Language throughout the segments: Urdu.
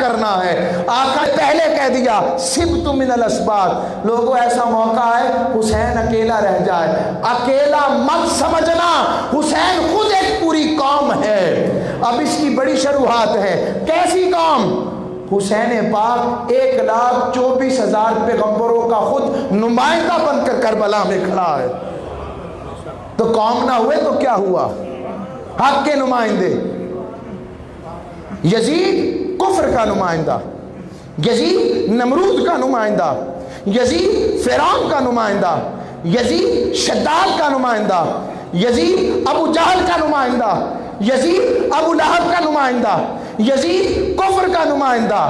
کرنا ہے۔ آقا نے پہلے کہہ دیا سبت من الاسباط، لوگوں ایسا موقع ہے حسین اکیلا رہ جائے، اکیلا مت سمجھنا، حسین خود ایک پوری قوم ہے۔ اب اس کی بڑی شروحات ہے، کیسی قوم؟ حسین پاک 1,24,000 پیغمبروں کا خود نمائندہ بن کر کربلا میں کھڑا ہے، تو قوم نہ ہوئے تو کیا ہوا؟ حق کے نمائندے، یزید کفر کا نمائندہ، یزید نمرود کا نمائندہ، یزید فرعون کا نمائندہ، یزید شداد کا نمائندہ، یزید ابو جہل کا نمائندہ، یزید ابو لہب کا نمائندہ، یزید کفر کا نمائندہ،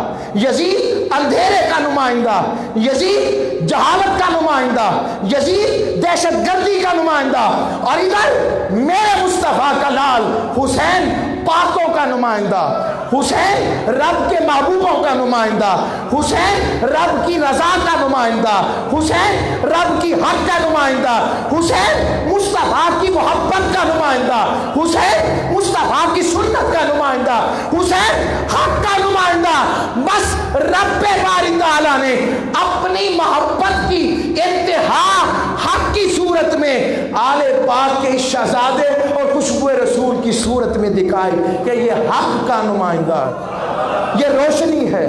یزید اندھیرے کا نمائندہ، یزید جہالت کا نمائندہ، یزید دہشت گردی کا نمائندہ، اور ادھر میرے مصطفیٰ کا لال حسین پاکوں کا نمائندہ، حسین رب کے محبوبوں کا نمائندہ، حسین رب کی رضا کا نمائندہ، حسین رب کی حق کا نمائندہ، حسین مصطفیٰ کی محبت کا نمائندہ، حسین مصطفیٰ کی سنت کا نمائندہ، حسین حق کا نمائندہ۔ بس رب باری تعالیٰ نے اپنی محبت کی انتہا حق کی صورت میں آل پاک کے شہزادے اور خوشبو رسول کی صورت میں دکھائی کہ یہ حق کا نمائندہ ہے، یہ روشنی ہے،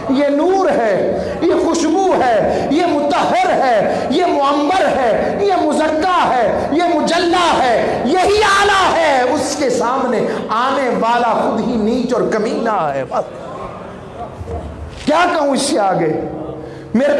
یہ نور ہے، یہ خوشبو ہے، یہ مطہر ہے، یہ معمر ہے، یہ مزکا ہے، یہ مجلہ ہے، یہی اعلیٰ ہے، اس کے سامنے آنے والا خود ہی نیچ اور کمینہ ہے۔ بس کیا کہوں اس سے آگے؟ میرے